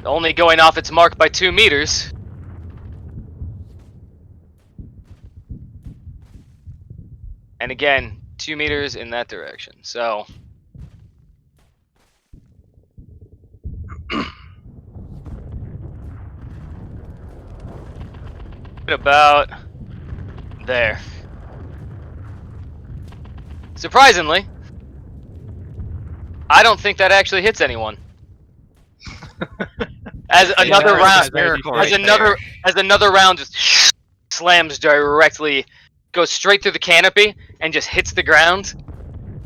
only going off its mark by 2 meters. And again, 2 meters in that direction. So about there. Surprisingly, I don't think that actually hits anyone. As another round just slams directly, goes straight through the canopy and just hits the ground.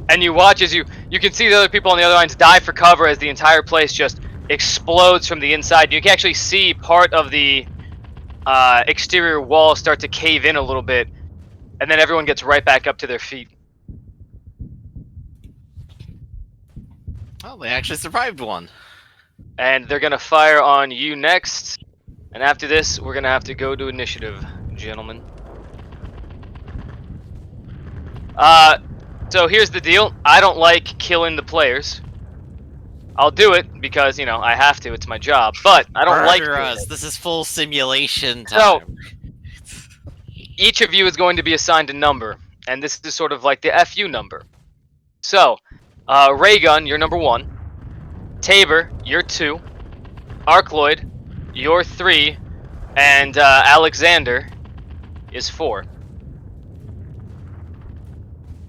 And you watch as you can see the other people on the other lines dive for cover as the entire place just explodes from the inside. You can actually see part of the exterior wall start to cave in a little bit, and then everyone gets right back up to their feet. Well, they actually survived one. And they're gonna fire on you next. And after this, we're gonna have to go to initiative, gentlemen. So here's the deal. I don't like killing the players. I'll do it because, you know, I have to. It's my job. But I don't like us. This is full simulation time. So, each of you is going to be assigned a number. And this is sort of like the FU number. So, Raygun, you're number 1. Tabor, you're 2. Arkloid, you're 3. And Alexander is 4.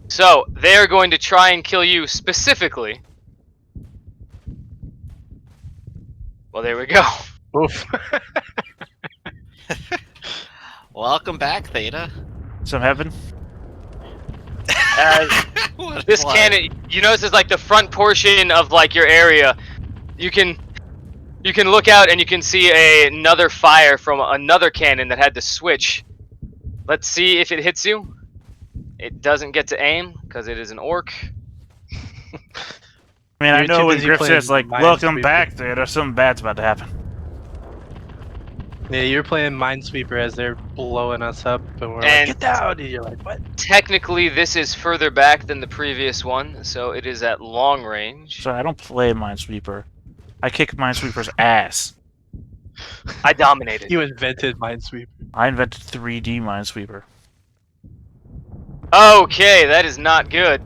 So, they are going to try and kill you specifically. Well, there we go. Oof. Welcome back, Theta. Some heaven. This cannon, you notice, is like the front portion of like your area. You can look out and you can see another fire from another cannon that had to switch. Let's see if it hits you. It doesn't get to aim because it is an orc. I mean, I know when Griff says, like, welcome back, there's something bad's about to happen. Yeah, you're playing Minesweeper as they're blowing us up, and we're like, get down! And you're like, what? Technically, this is further back than the previous one, so it is at long range. So I don't play Minesweeper. I kick Minesweeper's ass. I dominated. You invented Minesweeper. I invented 3D Minesweeper. Okay, that is not good.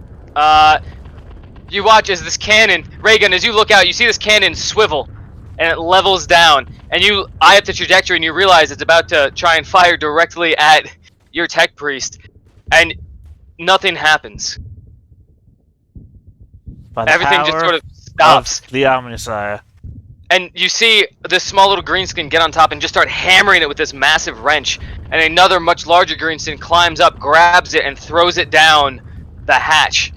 You watch as this cannon, Reagan, as you look out, you see this cannon swivel, and it levels down, and you eye up the trajectory, and you realize it's about to try and fire directly at your tech priest, and nothing happens. Everything just sort of stops. The Omnissiah. And you see this small little greenskin get on top and just start hammering it with this massive wrench, and another much larger greenskin climbs up, grabs it, and throws it down the hatch.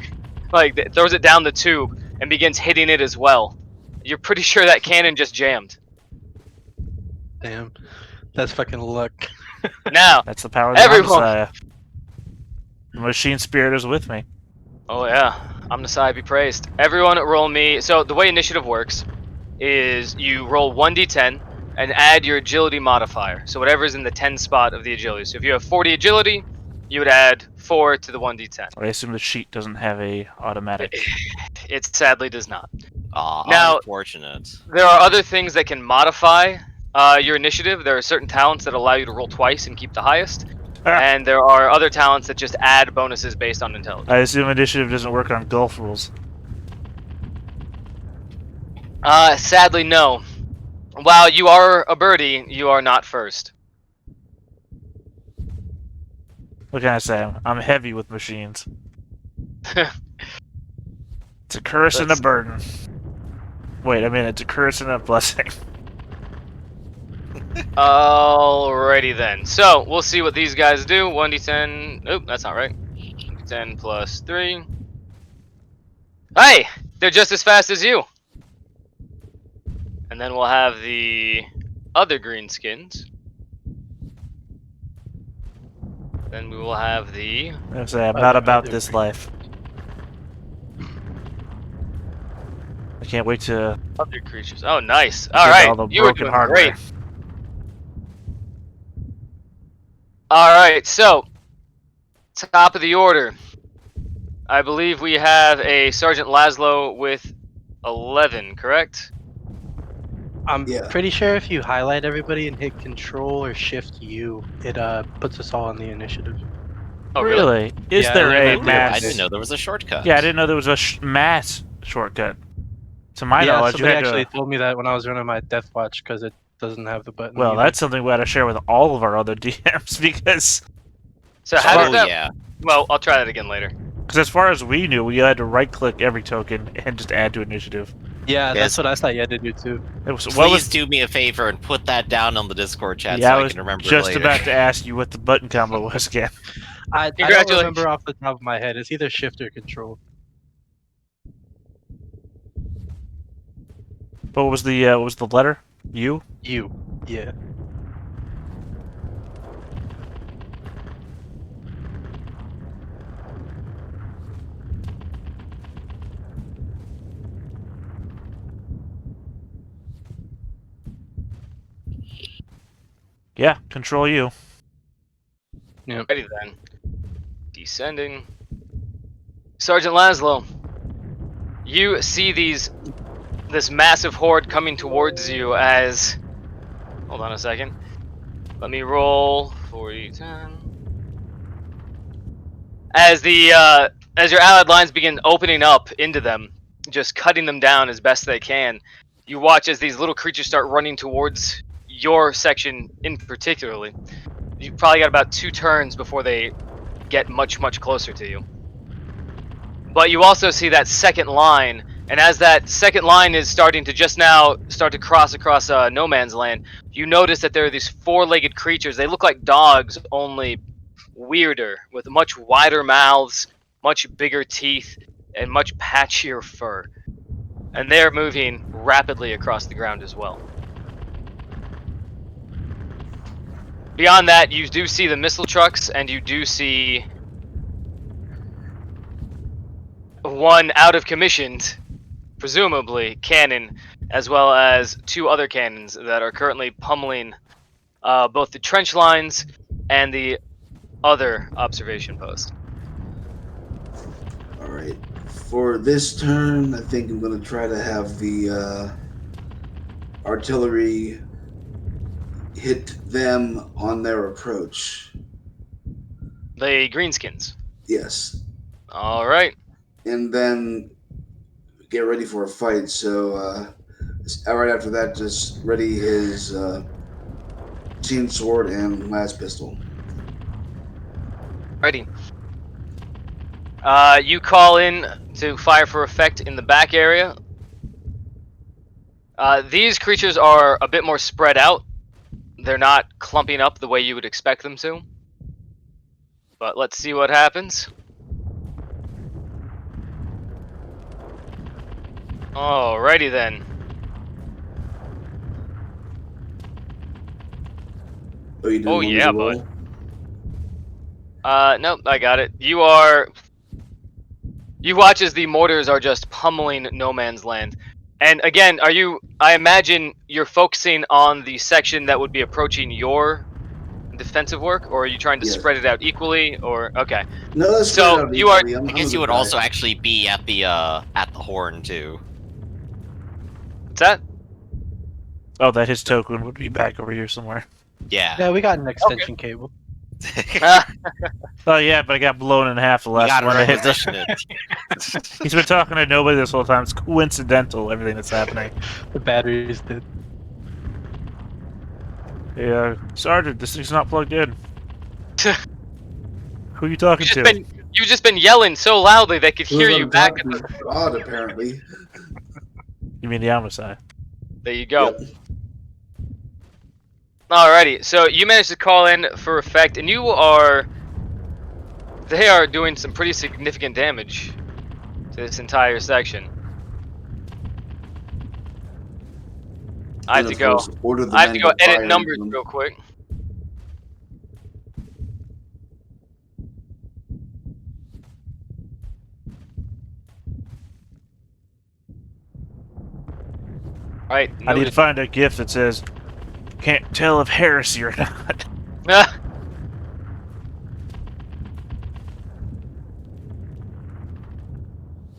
Like, throws it down the tube and begins hitting it as well. You're pretty sure that cannon just jammed. Damn. That's fucking luck. Now, that's the power of the Omnissiah. The machine spirit is with me. Oh yeah, Omnissiah be praised. Everyone roll me. So the way initiative works is you roll 1d10 and add your agility modifier. So whatever's in the 10 spot of the agility. So if you have 40 agility, you would add 4 to the 1d10. I assume the sheet doesn't have a automatic. It sadly does not. Aw, now, unfortunate. There are other things that can modify your initiative. There are certain talents that allow you to roll twice and keep the highest. And there are other talents that just add bonuses based on intelligence. I assume initiative doesn't work on golf rules. Sadly, no. While you are a birdie, you are not first. What can I say? I'm heavy with machines. It's a curse and a burden. Wait, I mean, it's a curse and a blessing. Alrighty then. So, we'll see what these guys do. 1d10. Oop, that's not right. 10 plus 3. Hey! They're just as fast as you. And then we'll have the other greenskins. Then we will have the... I'm not about this life. I can't wait to... other creatures. Oh, nice. Alright, you were doing great. Alright, so... top of the order. I believe we have a Sergeant Laszlo with 11, correct? I'm Yeah. pretty sure if you highlight everybody and hit Control or Shift U, it puts us all on the initiative. Oh, really? Is Yeah, I there learned a that the other I mass? day. didn't know there was a shortcut. Yeah, I didn't know there was a mass shortcut. To my Yeah, knowledge, you somebody had actually to. told me that when I was running my Death Watch because it doesn't have the button. Well, either. that's something we ought to share with all of our other DMs because, So how does Oh that? yeah. Well, I'll try that again later. as far as we knew, we had to right-click every token and just add to initiative. Yeah, Yes. that's what I thought you had to do too. It was, what Please was? do me a favor and put that down on the Discord chat Yeah, so I I was can remember just later. about to ask you what the button combo was again. I don't Congratulations. remember off the top of my head. It's either Shift or Control. What was the letter? U? U. Yeah. Yeah, Control U. Ready then. Descending. Sergeant Laszlo, you see this massive horde coming towards you as. Hold on a second. Let me roll 40, 10. As your allied lines begin opening up into them, just cutting them down as best they can, you watch as these little creatures start running towards your section in particularly. You probably got about 2 turns before they get much closer to you. But you also see that second line, and as that second line is starting to just now start to cross across no man's land, you notice that there are these 4-legged creatures. They look like dogs, only weirder, with much wider mouths, much bigger teeth, and much patchier fur. And they're moving rapidly across the ground as well. Beyond that, you do see the missile trucks, and you do see one out of commissioned, presumably, cannon, as well as 2 other cannons that are currently pummeling both the trench lines and the other observation post. All right. For this turn, I think I'm going to try to have the artillery hit them on their approach. The greenskins. Yes. All right. And then get ready for a fight. So right after that, just ready his chain sword and last pistol. Ready. You call in to fire for effect in the back area. These creatures are a bit more spread out. They're not clumping up the way you would expect them to. But let's see what happens. Alrighty then. Oh, you Oh, want me yeah, to roll? Nope, I got it. You watch as the mortars are just pummeling no man's land. And again, I imagine you're focusing on the section that would be approaching your defensive work, or are you trying to Yes. spread it out equally, or okay. No, that's So, spread out you are- equally. I'm I a guess good you would guy. also actually be at the horn too. What's that? Oh, that his token would be back over here somewhere. Yeah. Yeah, we got an extension cable. Oh yeah, but I got blown in half the You last gotta one. I hit. requisition it. He's been talking to nobody this whole time. It's coincidental, everything that's happening. The batteries did. Yeah, Sergeant, this thing's not plugged in. Who are you talking to? You've just been yelling so loudly they could hear Who's you on back. top is God, apparently. You mean the homicide? There you go. Yep. Alrighty, so you managed to call in for effect, and they are doing some pretty significant damage to this entire section. I have And to of go. course, order the I have men to go edit fire numbers into them. real quick. Alright, I need to find a gift that says, "Can't tell if heresy or not."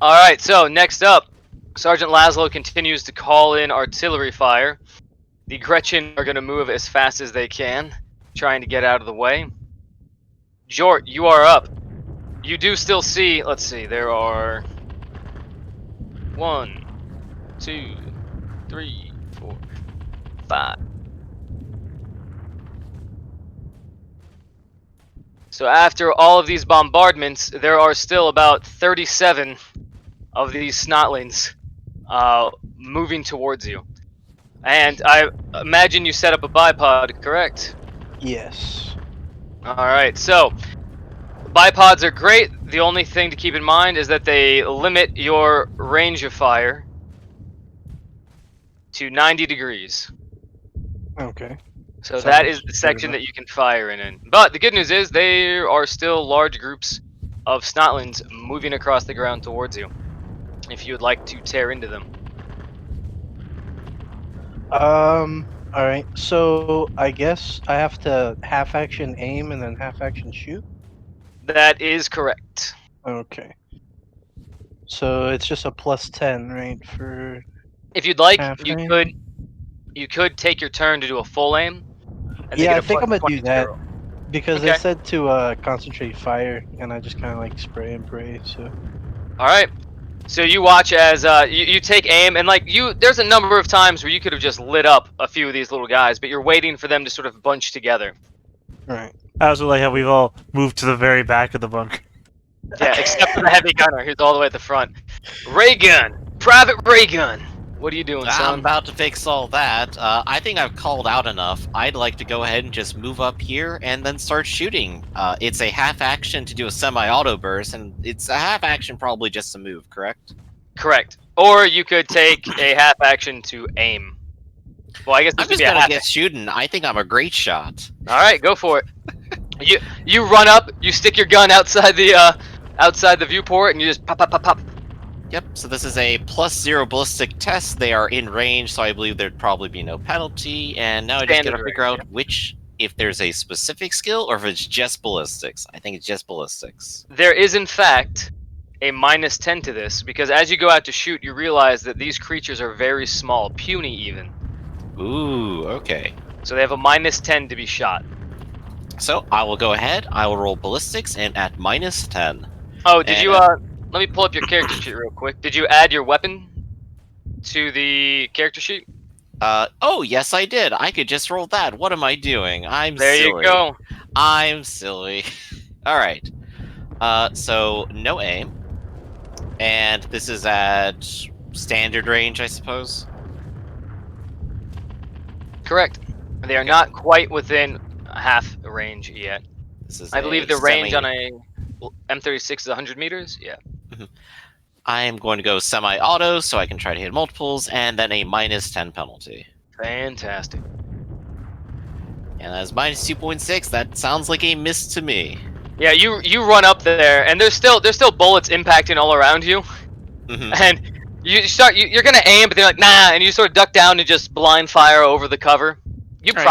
Alright, so next up, Sergeant Laszlo continues to call in artillery fire. The Gretchen are going to move as fast as they can, trying to get out of the way. Jort, you are up. You do still see, let's see, there are 1, 2, 3, 4, 5. So after all of these bombardments, there are still about 37 of these Snotlings moving towards you. And I imagine you set up a bipod, correct? Yes. Alright, so bipods are great. The only thing to keep in mind is that they limit your range of fire to 90 degrees. Okay. So that Sounds is the good section enough. that you can fire in. But the good news is there are still large groups of Snotlings moving across the ground towards you, if you would like to tear into them. All right. So I guess I have to half action aim and then half action shoot. That is correct. Okay. So it's just a +10, right? For If you'd like, half you aim. could take your turn to do a full aim, and they Yeah, get I a think I'm gonna +20 do to that roll. because Okay. they said to concentrate fire, and I just kind of like spray and pray. So All right. So you watch as you take aim, and there's a number of times where you could have just lit up a few of these little guys, but you're waiting for them to sort of bunch together. all right. I also like how we've all moved to the very back of the bunker. Yeah, except for the heavy gunner, who's all the way at the front. Ray gun, Private Ray gun. What are you doing, I'm son? about to fix all that. I think I've called out enough. I'd like to go ahead and just move up here and then start shooting. It's a half action to do a semi-auto burst, and it's a half action probably just to move, correct? Correct. Or you could take a half action to aim. Well, I guess this I'm would just be a gonna half. get shooting. I think I'm a great shot. All right, go for it. You run up, you stick your gun outside the viewport, and you just pop pop pop pop. Yep, so this is a +0 ballistic test. They are in range, so I believe there'd probably be no penalty. And now I just gotta Standard figure range, out which, if there's a specific skill or if it's just ballistics. I think it's just ballistics. There is, in fact, a -10 to this, because as you go out to shoot, you realize that these creatures are very small, puny even. Ooh, okay. So they have a -10 to be shot. So I will go ahead. I will roll ballistics and at -10. Oh, did And, you let me pull up your character sheet real quick. Did you add your weapon to the character sheet? Oh yes, I did. I could just roll that. What am I doing? I'm There silly. you go. I'm silly. All right. So no aim, and this is at standard range, I suppose. Correct. They are not quite within half range yet. This is I believe a the range semi- on a M36 is 100 meters. Yeah. I am going to go semi-auto, so I can try to hit multiples, and then a -10 penalty. Fantastic. And that's -2.6. That sounds like a miss to me. Yeah, you run up there, and there's still bullets impacting all around you, Mhm. and you're gonna aim, but they're like nah, and you sort of duck down and just blind fire over the cover. You Right.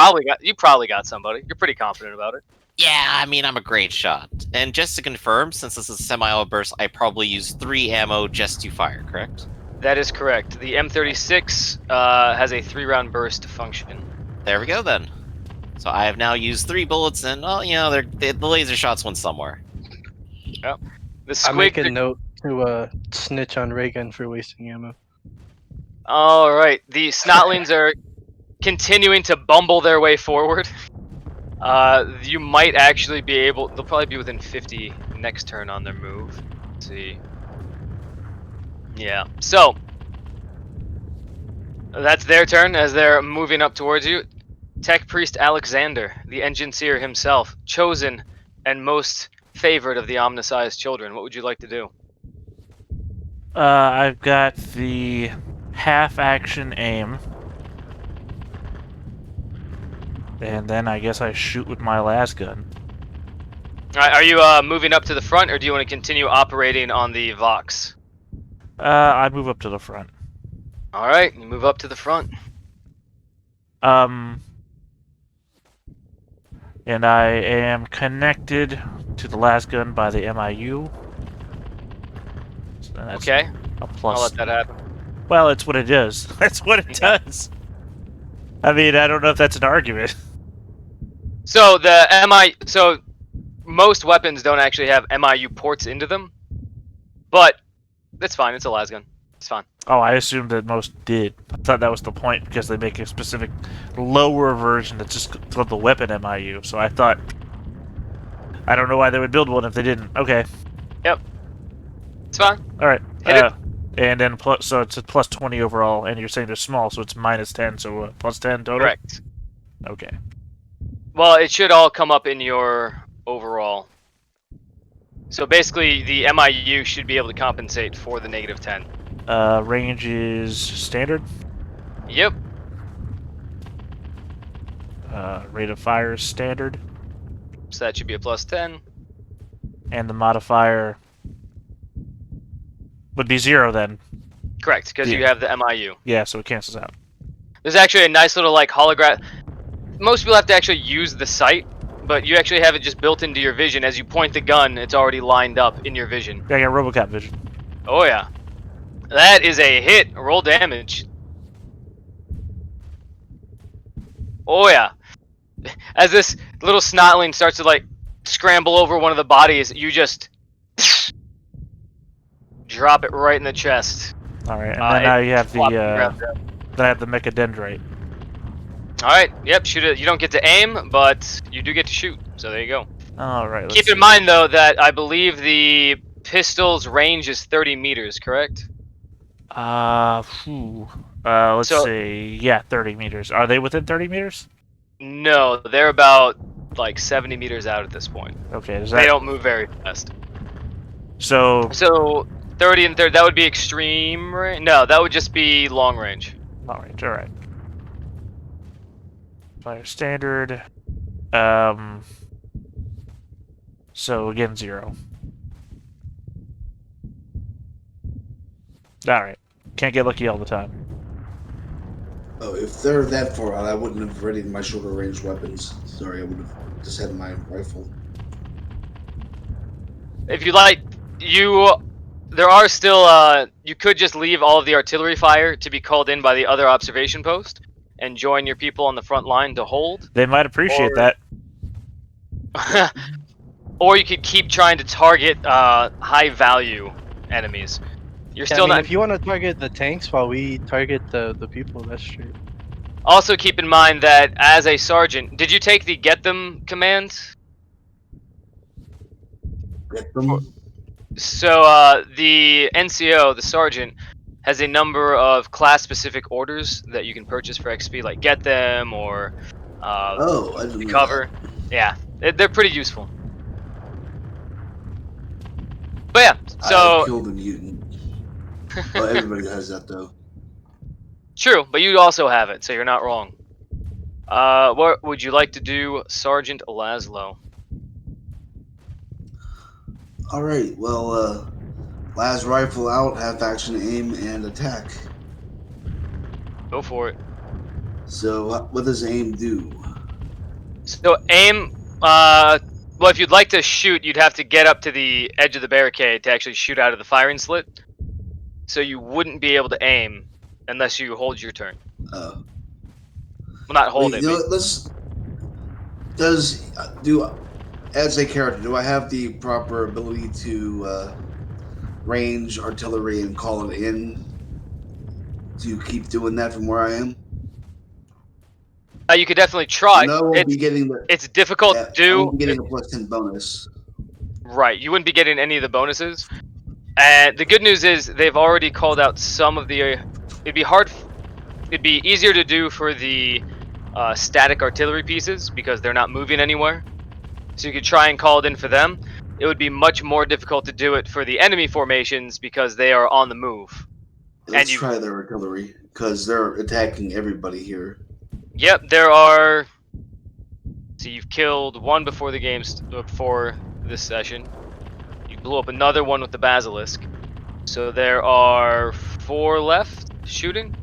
probably got somebody. You're pretty confident about it. Yeah, I mean, I'm a great shot. And just to confirm, since this is a semi-auto burst, I probably use 3 ammo just to fire, correct? That is correct. The M36 has a 3-round burst function. There we go then. So I have now used 3 bullets, and well, you know, the laser shots went somewhere. The I make squig. a note to snitch on Reagan for wasting ammo. All right, the Snotlings are continuing to bumble their way forward. You might actually be able. They'll probably be within 50 next turn on their move. Let's see. Yeah. So that's their turn as they're moving up towards you. Tech Priest Alexander, the Engine Seer himself, chosen and most favored of the Omnisized children. What would you like to do? I've got the half-action aim. And then I guess I shoot with my last gun. All right, are you moving up to the front, or do you want to continue operating on the Vox? I move up to the front. All right, you move up to the front. And I am connected to the last gun by the MIU. So that's Okay, a I'll plus. let that happen. Well, it's what it does. That's what it Yeah. does. I mean, I don't know if that's an argument. So so most weapons don't actually have MIU ports into them, but that's fine. It's a lasgun. It's fine. Oh, I assumed that most did. I thought that was the point because they make a specific lower version that's just called the weapon MIU. So I thought, I don't know why they would build one if they didn't. Okay, It's fine. all right. Hit it. And then so it's a plus 20 overall, and you're saying they're small, so it's minus 10, so plus 10 total. Correct. Okay. Well, it should all come up in your overall. So basically, the MIU should be able to compensate for the -10. Range is standard. Yep. Rate of fire is standard, So that should be a +10. and the modifier would be 0 then. Correct, because you Yeah. have the MIU. Yeah, so it cancels out. There's actually a nice little like holograph. Most people have to actually use the sight, but you actually have it just built into your vision. As you point the gun, it's already lined up in your vision. Yeah, I got RoboCop vision. Oh yeah. That is a hit. Roll damage. Oh yeah. As this little snotling starts to like scramble over one of the bodies, you just drop it right in the chest. All right, and then now you have Flop to the ground there. then I have the mechadendrite. Alright, yep, shoot it. You don't get to aim, but you do get to shoot. So there you go. All right. Keep in mind though that I believe the pistol's range is 30 meters, correct? Let's So- see. Yeah, 30 meters. Are they within 30 meters? No, they're about like 70 meters out at this point. Okay, is They that don't move very fast. so? So 30 and 30, that would be extreme range? No, that would just be long range. Long range. All right. Fire standard. So again, 0. All right. Can't get lucky all the time. Oh, if they're that far out, I wouldn't have readied my shorter range weapons. Sorry, I would have just had my rifle. If you like, there are still, you could just leave all of the artillery fire to be called in by the other observation post and join your people on the front line to hold. They might appreciate Or- that. Or you could keep trying to target high value enemies. You're Yeah, still I mean, not. if you want to target the tanks while we target the people, that's true. Also keep in mind that as a sergeant, did you take the get them command? Get them. So the NCO, the sergeant, has a number of class-specific orders that you can purchase for XP, like get them or Oh, I didn't know cover. Yeah, they're pretty useful. But yeah, that. I so killed a mutant. Oh, everybody has that though. true, but you also have it, so you're not wrong. What would you like to do, Sergeant Laszlo? All right. Well, last rifle out, half action, aim, and attack. Go for it. So, what does aim do? So aim. Well, if you'd like to shoot, you'd have to get up to the edge of the barricade to actually shoot out of the firing slit. So you wouldn't be able to aim unless you hold your turn. Oh. Well, not hold Wait, it. you know, but- let's. As a character, do I have the proper ability to range artillery and call it in? Do you keep doing that from where I am? You could definitely try. No, I won't be getting the. It's difficult Yeah, to I do. won't be getting a +10 bonus. Right, you wouldn't be getting any of the bonuses. And the good news is they've already called out some of the. It'd be hard. It'd be easier to do for the static artillery pieces because they're not moving anywhere. So you could try and call it in for them. It would be much more difficult to do it for the enemy formations because they are on the move. Let's you- try their artillery because they're attacking everybody here. Yep, there are. So you've killed one before the before this session. You blew up another one with the basilisk. So there are 4 left shooting.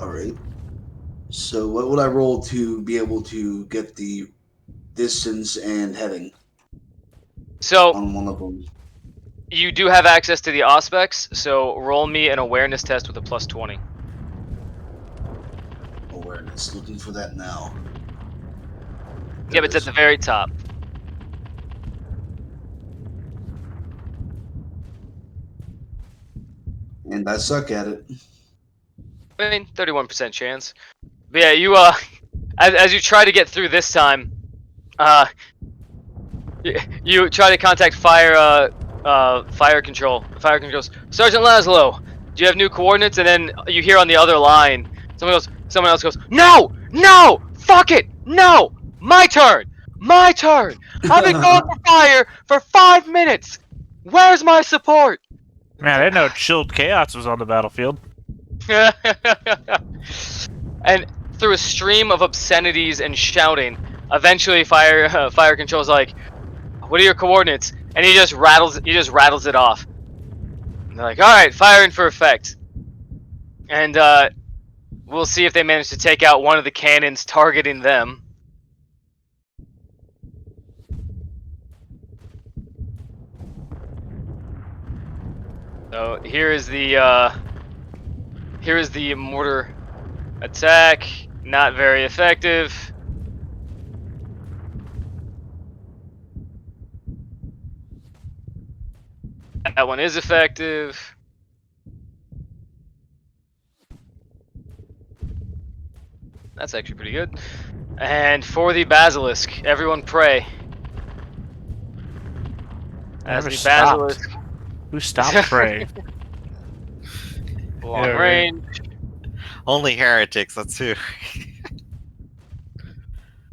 All right. So what would I roll to be able to get the distance and heading So on one of them? You do have access to the Auspex, so roll me an awareness test with a +20. Awareness. Looking for that now. Yeah, but it's at the very top. And I suck at it. I mean, 31% chance. But yeah, you as you try to get through this time, you try to contact fire control. Fire control goes, Sergeant Laszlo, do you have new coordinates? And then you hear on the other line, someone else goes, no, fuck it, no, my turn. I've been going for fire for 5 minutes. Where's my support? Man, I didn't know Chilled Chaos was on the battlefield. And through a stream of obscenities and shouting, eventually fire control's like, "What are your coordinates?" And he just rattles it off. And they're like, "All right, firing for effect." And we'll see if they manage to take out one of the cannons targeting them. So here is the mortar attack. Not very effective. That one is effective. That's actually pretty good. And for the basilisk, everyone pray. As Never the stopped. basilisk, Who stopped praying? long Yeah, right. range. Only heretics, that's who.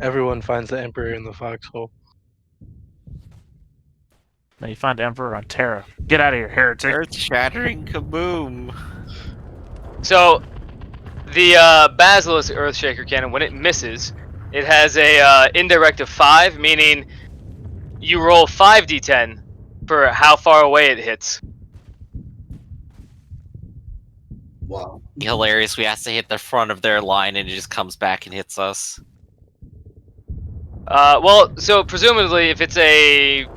Everyone finds the Emperor in the foxhole. Now you find Emperor on Terra. Get out of here, heretic. Earth-shattering kaboom. So, the Basilisk Earthshaker Cannon, when it misses, it has a indirect of 5, meaning you roll 5d10 for how far away it hits. Wow. Hilarious, we have to hit the front of their line and it just comes back and hits us. Well, so presumably if it's a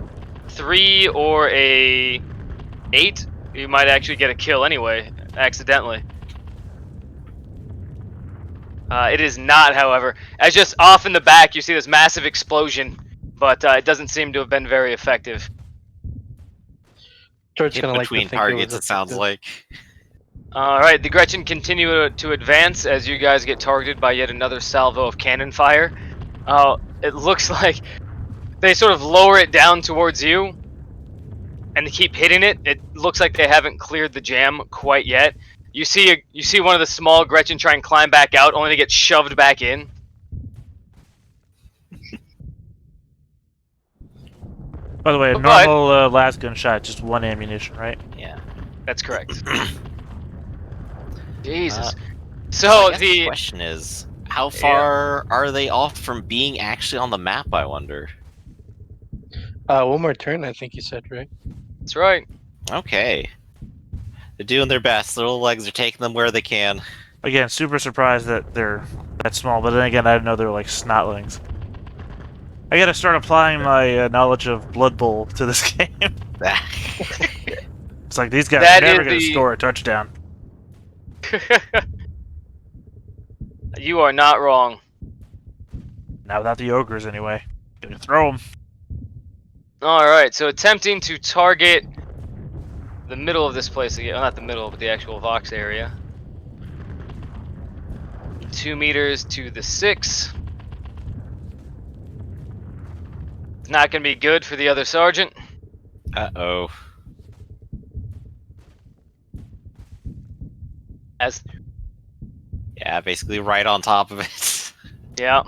3 or a 8, you might actually get a kill anyway, accidentally. It is not, however. As just off in the back, you see this massive explosion, but it doesn't seem to have been very effective. George's Hit gonna like to between think it was targets, it sounds effective. like. Alright, the Gretchen continue to advance as you guys get targeted by yet another salvo of cannon fire. It looks like they sort of lower it down towards you and they keep hitting it. It looks like they haven't cleared the jam quite yet. You see one of the small Gretchen try and climb back out, only to get shoved back in. By the way, a But- normal last gunshot, just 1 ammunition, right? Yeah. That's correct. Jesus. I So guess the question is, how far are they off from being actually on the map, I wonder? 1 more turn, I think you said, right? That's right. Okay. They're doing their best. Their little legs are taking them where they can. Again, super surprised that they're that small, but then again, I didn't know they were like snotlings. I gotta start applying my knowledge of Blood Bowl to this game. It's like these guys That are never is gonna the- score a touchdown. You are not wrong. Not without the ogres, anyway. Gonna throw them. Alright, so attempting to target the middle of this place again. Well, not the middle, but the actual Vox area. 2 meters to the 6. It's not going to be good for the other sergeant. Uh-oh. As Yeah, basically right on top of it. yeah,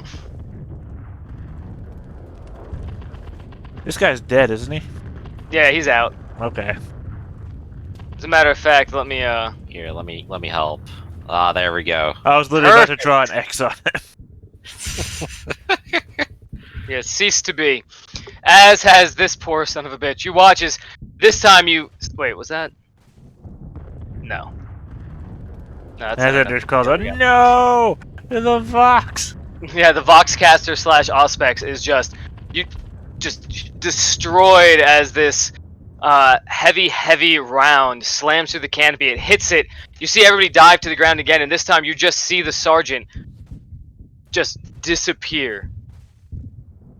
This guy's dead, isn't he? yeah, he's out. Okay. As a matter of fact, let me Here, let me help. Ah, there we go. I was literally about to Perfect. draw an X on it. yeah, cease to be. As has this poor son of a bitch. You watch as this time you wait. Was that? No. No, that's And not then there's enough. called There a we go. no! The Vox! Yeah, the Voxcaster / Auspex is just destroyed as this heavy round slams through the canopy. It hits it. You see everybody dive to the ground again, and this time you just see the sergeant just disappear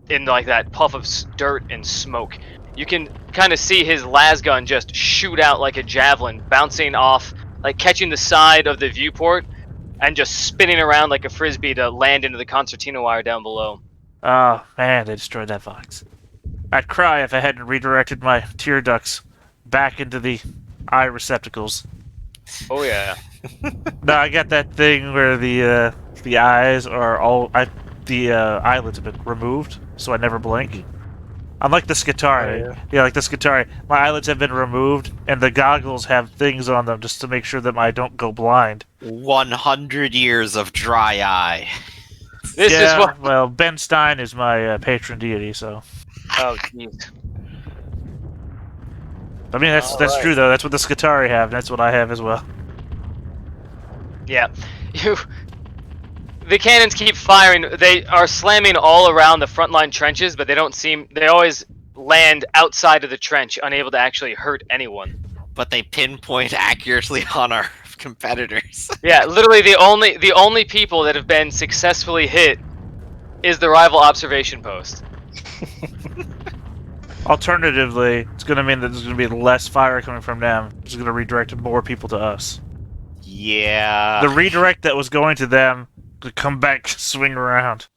in like that puff of dirt and smoke. You can kind of see his las gun just shoot out like a javelin, bouncing off, like catching the side of the viewport and just spinning around like a frisbee to land into the concertina wire down below. Oh, man, they destroyed that box. I'd cry if I hadn't redirected my tear ducts back into the eye receptacles. Oh yeah. No, I got that thing where the eyes are all... the eyelids have been removed, so I never blink. Unlike the Skitari. Oh, yeah. Yeah, like the Skitari. My eyelids have been removed, and the goggles have things on them just to make sure that I don't go blind. 100 years of dry eye. This is what. Well, Ben Stein is my patron deity, so... Oh jeez. I mean, that's Alright. true, though. That's what the Skitari have, and that's what I have as well. Yeah. The cannons keep firing. They are slamming all around the frontline trenches, but they don't seem... They always land outside of the trench, unable to actually hurt anyone. But they pinpoint accurately on our competitors. Yeah, literally the only people that have been successfully hit is the rival observation post. Alternatively, it's going to mean that there's going to be less fire coming from them, which is going to redirect more people to us. Yeah. The redirect that was going to them could come back, swing around.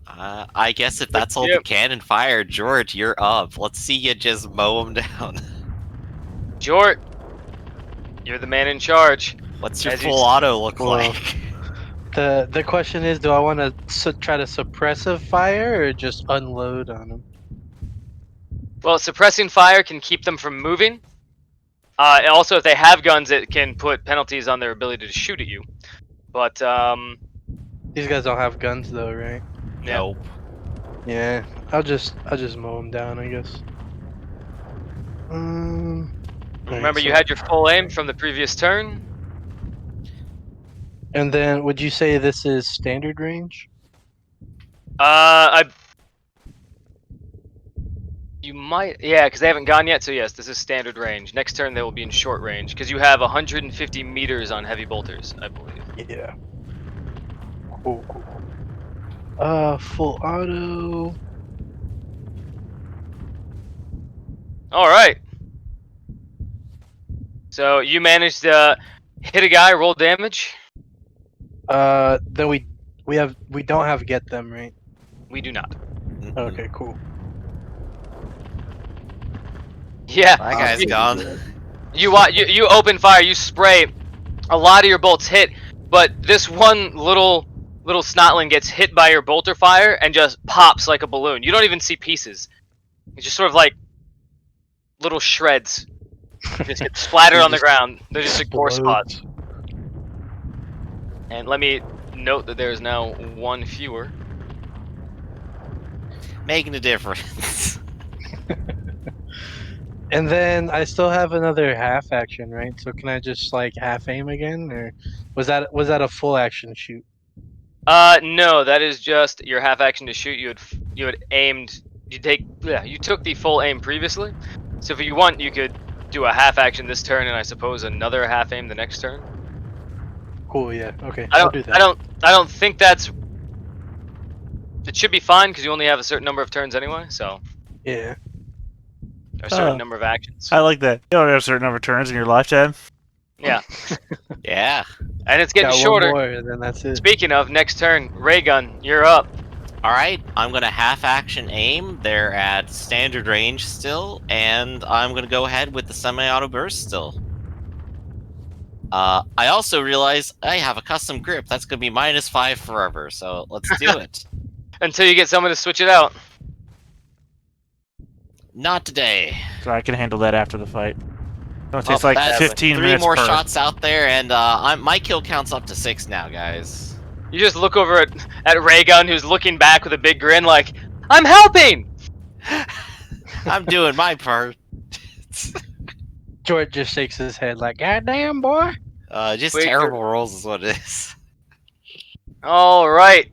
I guess if that's all Yep. the cannon fire, George, you're up. Let's see you just mow them down. Jort, you're the man in charge. What's your As you full auto look Well, like? The question is, do I want to try to suppress a fire or just unload on them? Well, suppressing fire can keep them from moving. And also, if they have guns, it can put penalties on their ability to shoot at you. But These guys don't have guns though, right? yeah. Nope. Yeah, I'll just mow them down, I guess. Remember, you so- had your full aim from the previous turn. And then, would you say this is standard range? You might, yeah, because they haven't gone yet. So yes, this is standard range. Next turn they will be in short range because you have 150 meters on heavy bolters, I believe. Yeah. Cool. Full auto. All right. So you managed to hit a guy, roll damage. Then we don't have get them, right? We do not. Okay, cool. Yeah. That guy's you, gone. you open fire. You spray. A lot of your bolts hit, but this one little snotling gets hit by your bolter fire and just pops like a balloon. You don't even see pieces. It's just sort of like little shreds. Just get splattered on the ground. They're just like gore spots. And let me note that there is now one fewer. Making a difference. And then I still have another half action, right? So can I just like half aim again, or was that a full action shoot? No, that is just your half action to shoot. You had aimed. You took the full aim previously. So if you want, you could do a half action this turn, and I suppose another half aim the next turn. Cool. Yeah. Okay. I I'll do that. I don't think that's. It should be fine because you only have a certain number of turns anyway. So Yeah. a certain number of actions. I like that. You only have a certain number of turns in your lifetime. Yeah, Yeah. and it's getting Got shorter. one more, and then that's it. Speaking of, next turn, ray gun, you're up. Alright, I'm gonna half action aim. They're at standard range still, and I'm gonna go ahead with the semi-auto burst still. I also realize I have a custom grip. That's gonna be -5 forever, so let's do it. Until you get someone to switch it out. Not today. So I can handle that after the fight. It takes Well, like that's 15 three minutes more per. shots out there, and my kill count's up to 6 now, guys. You just look over at Raygun, who's looking back with a big grin, like, "I'm helping." I'm doing my part. George just shakes his head like, "God damn, boy!" Just Wait, terrible rolls is what it is. All right.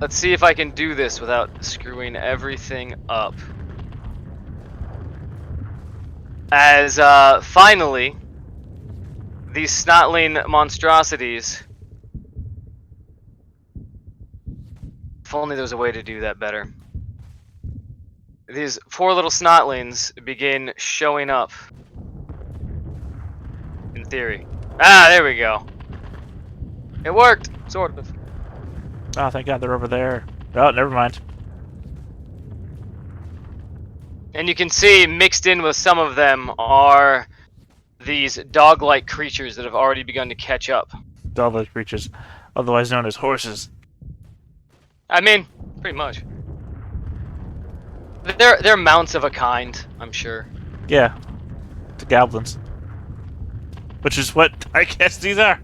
Let's see if I can do this without screwing everything up. As finally, these Snotling monstrosities. If only there was a way to do that better. These poor little Snotlings begin showing up. In theory. Ah, there we go. It worked, sort of. Oh, thank God they're over there. Oh, never mind. And you can see mixed in with some of them are these dog-like creatures that have already begun to catch up. All those creatures, otherwise known as horses. I mean, pretty much. They're mounts of a kind, I'm sure. Yeah, the goblins. Which is what I guess these are.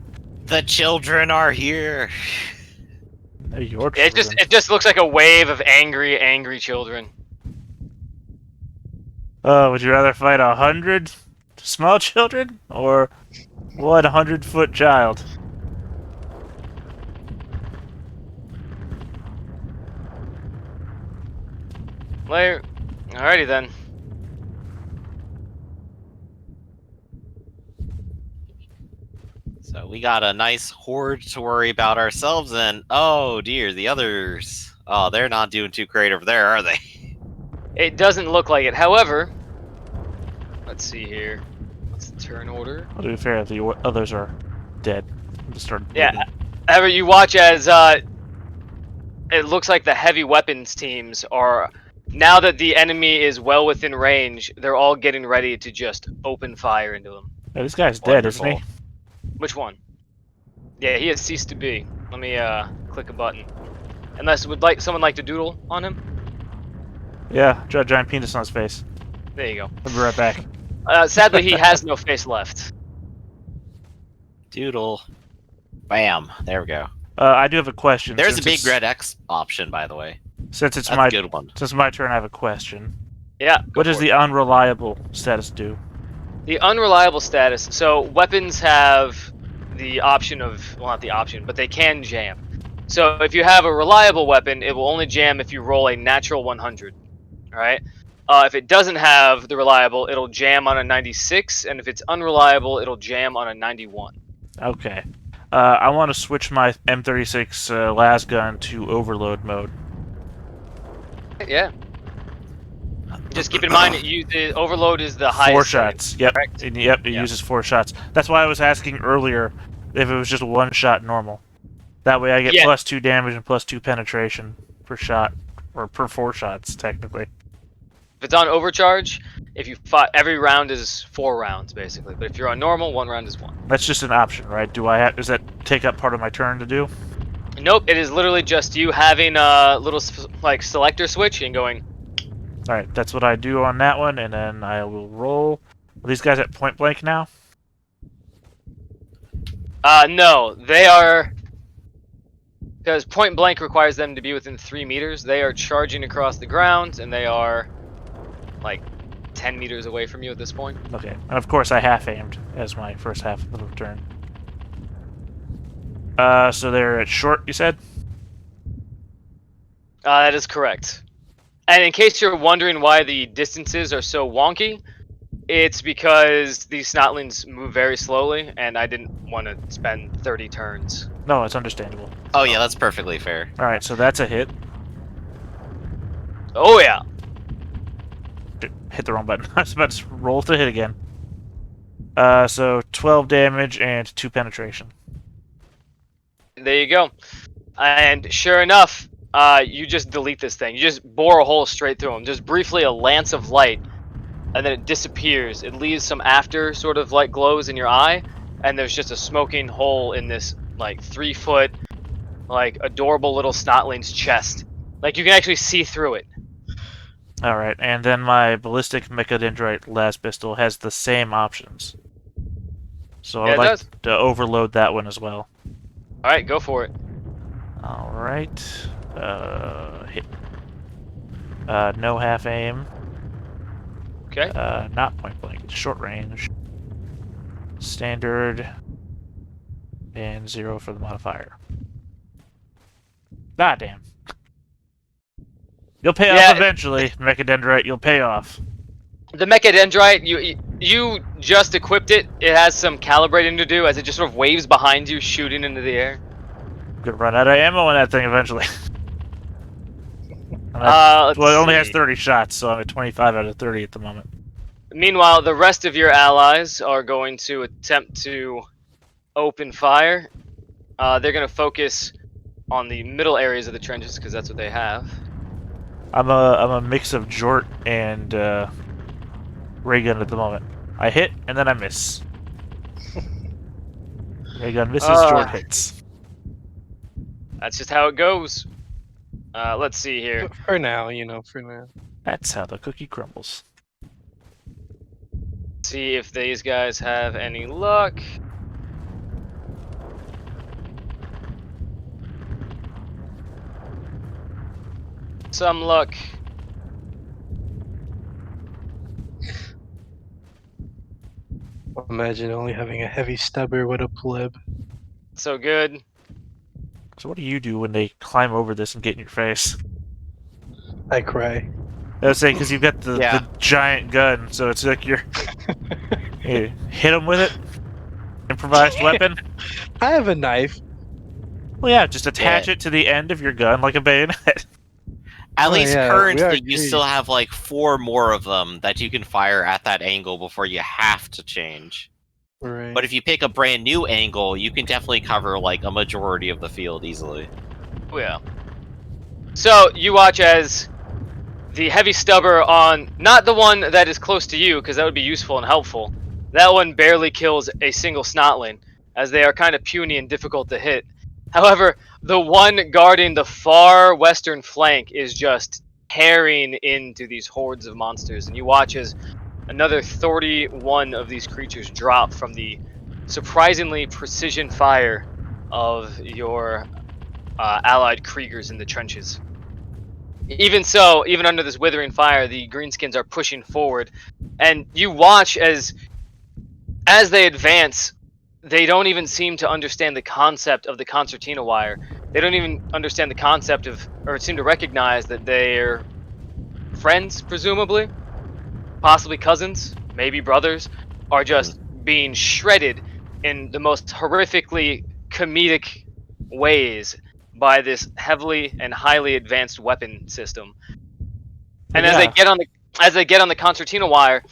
The children are here. They're your It just looks like a wave of angry children. Would you rather fight 100 small children or 100-foot child? Later. Alrighty then. So we got a nice horde to worry about ourselves, and oh dear, the others. Oh, they're not doing too great over there, are they? It doesn't look like it. However, let's see here. What's the turn order? I'll be fair, the others are dead. Just started Yeah. bleeding. However, you watch as it looks like the heavy weapons teams are, now that the enemy is well within range, they're all getting ready to just open fire into them. Oh, this guy's dead, isn't he? Wonderful. Which one? Yeah, he has ceased to be. Let me click a button. Unless someone like to doodle on him. Yeah, giant penis on his face. There you go. I'll be right back. Sadly, he has no face left. Doodle. Bam. There we go. I do have a question. There's a since big it's- red X option, by the way. Since it's That's my a good one. since my turn, I have a question. Yeah. What does for the it. unreliable status do? The unreliable status? So weapons have the option of, well, not the option, but they can jam. So if you have a reliable weapon, it will only jam if you roll a natural 100. All right. If it doesn't have the reliable, it'll jam on a 96, and if it's unreliable, it'll jam on a 91. Okay. I want to switch my M36 las gun to overload mode. Yeah. Just keep in mind, overload is the highest. 4 setting, shots. Yep. correct? And yep. It Yeah. uses 4 shots. That's why I was asking earlier if it was just 1 shot normal. That way I get Yeah. +2 damage and +2 penetration per shot, or per 4 shots technically. If it's on overcharge, if you fight, every round is 4 rounds basically. But if you're on normal, 1 round is 1. That's just an option, right? Does that take up part of my turn to do? Nope, it is literally just you having a little like selector switch and going. All right, that's what I do on that one, and then I will roll. Are these guys at point blank now? No, they are, because point blank requires them to be within 3 meters. They are charging across the ground, and they are like 10 meters away from you at this point. Okay, and of course I half aimed as my first half of the turn. So they're at short, you said? That is correct. And in case you're wondering why the distances are so wonky, it's because these Snotlings move very slowly, and I didn't want to spend 30 turns. No, it's understandable. Oh yeah, that's perfectly fair. All right, so that's a hit. Oh yeah. Hit the wrong button. I was about to roll to hit again. So 12 damage and 2 penetration. There you go. And sure enough, you just delete this thing. You just bore a hole straight through them. Just briefly a lance of light, and then it disappears. It leaves some after sort of light glows in your eye, and there's just a smoking hole in this like 3-foot, like adorable little Snotling's chest. Like you can actually see through it. All right, and then my ballistic mechadendrite las pistol has the same options. So Yeah, I'd it like does. to overload that one as well. All right, go for it. All right. Hit. No half aim. Okay. Not point blank. It's short range. Standard. And 0 for the modifier. Ah, damn. You'll pay Yeah. off eventually, Mechadendrite. You'll pay off. The Mechadendrite, you just equipped it. It has some calibrating to do as it just sort of waves behind you, shooting into the air. I'm gonna run out of ammo on that thing eventually. Let's It only has see. 30 shots, so I'm at 25 out of 30 at the moment. Meanwhile, the rest of your allies are going to attempt to open fire. They're going to focus on the middle areas of the trenches because that's what they have. I'm a mix of Jort and ray gun at the moment. I hit and then I miss. Ray gun misses, Jort hits. That's just how it goes. Let's see here. For now, for now. That's how the cookie crumbles. See if these guys have any luck. Some luck. Imagine only having a heavy stubber with a pleb. So good. So what do you do when they climb over this and get in your face? I cry. I was saying, because you've got the Yeah. giant gun, so it's like you hit them with it. Improvised weapon. I have a knife. Well, yeah, just attach it to the end of your gun like a bayonet. At Oh, least yeah, we currently, are you greedy. still have like 4 more of them that you can fire at that angle before you have to change. Right. But if you pick a brand new angle, you can definitely cover like a majority of the field easily. Oh, yeah. So you watch as the heavy stubber on, not the one that is close to you, because that would be useful and helpful. That one barely kills a single Snotling, as they are kind of puny and difficult to hit. However, the one guarding the far western flank is just tearing into these hordes of monsters, and you watch as another 31 of these creatures drop from the surprisingly precision fire of your allied Kriegers in the trenches. Even so, even under this withering fire, the greenskins are pushing forward, and you watch as they advance, they don't even seem to understand the concept of the concertina wire. They don't even understand the concept of, or seem to recognize that they're friends, presumably, possibly cousins, maybe brothers, are just being shredded in the most horrifically comedic ways by this heavily and highly advanced weapon system. And as they get on the concertina wire,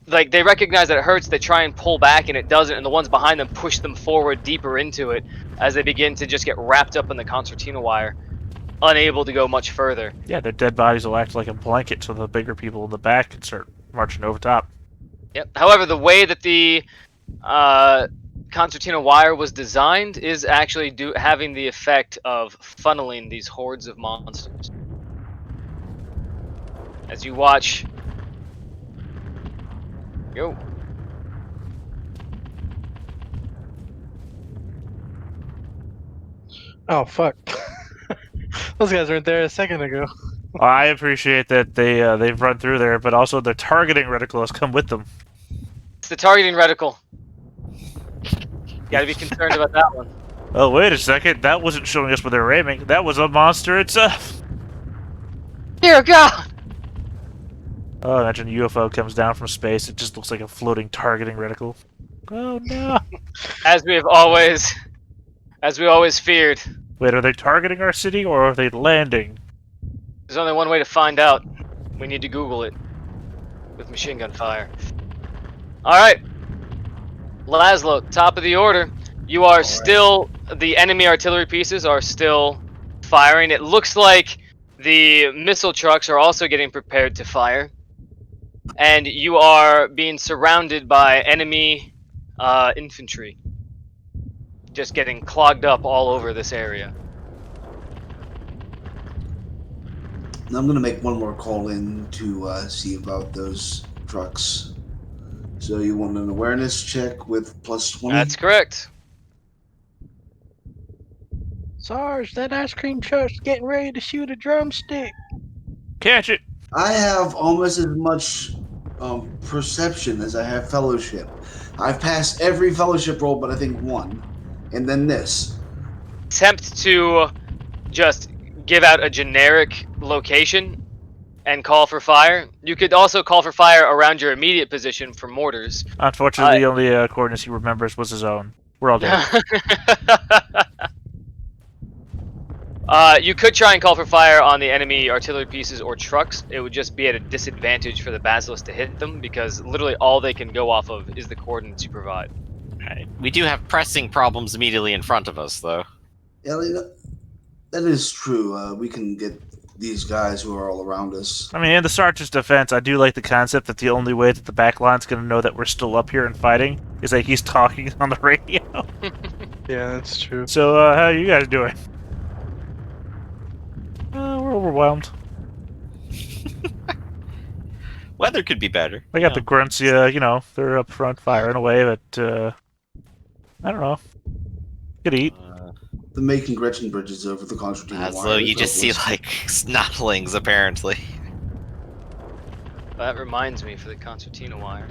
like they recognize that it hurts, they try and pull back and it doesn't, and the ones behind them push them forward deeper into it as they begin to just get wrapped up in the concertina wire, unable to go much further. Yeah, their dead bodies will act like a blanket so the bigger people in the back can start marching over top. Yep. However, the way that the concertina wire was designed is actually having the effect of funneling these hordes of monsters. As you watch, go. Oh fuck! Those guys weren't there a second ago. I appreciate that they've run through there, but also their targeting reticle has come with them. It's the targeting reticle. Gotta be concerned about that one. Oh, wait a second. That wasn't showing us where they're aiming. That was a monster itself. Dear God! Oh, imagine a UFO comes down from space. It just looks like a floating targeting reticle. Oh, no. As we always feared, Wait, are they targeting our city, or are they landing? there's only one way to find out. We need to Google it with machine gun fire. Alright. Laszlo, top of the order. You are still, the enemy artillery pieces are still firing. It looks like the missile trucks are also getting prepared to fire. And you are being surrounded by enemy infantry. Just getting clogged up all over this area. I'm gonna make one more call in to see about those trucks. So you want an awareness check with plus 20? That's correct. Sarge, that ice cream truck's getting ready to shoot a drumstick. Catch it! I have almost as much perception as I have fellowship. I've passed every fellowship roll, but I think one, and then this. Attempt to just give out a generic location and call for fire. You could also call for fire around your immediate position for mortars. Unfortunately, the only coordinates he remembers was his own. We're all dead. You could try and call for fire on the enemy artillery pieces or trucks. It would just be at a disadvantage for the Basilisk to hit them because literally all they can go off of is the coordinates you provide. Right. We do have pressing problems immediately in front of us, though. Yeah, that is true. We can get these guys who are all around us. I mean, in the Sergeant's defense, I do like the concept that the only way that the backline's going to know that we're still up here and fighting is that he's talking on the radio. Yeah, that's true. So, how are you guys doing? We're overwhelmed. Weather could be better. I got the grunts, they're up front firing away, but, I don't know. Could eat. The making Gretchen bridges over the concertina wire. So you just see, like, snotlings, apparently. That reminds me for the concertina wire.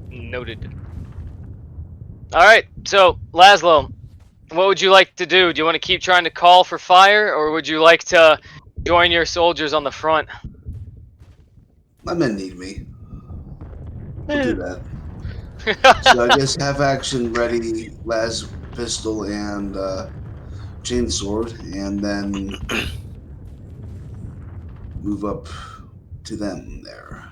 Noted. Alright, so, Laszlo, what would you like to do? Do you want to keep trying to call for fire, or would you like to join your soldiers on the front? My men need me. We'll do that. So I guess have action ready, las pistol and chainsword, and then move up to them there.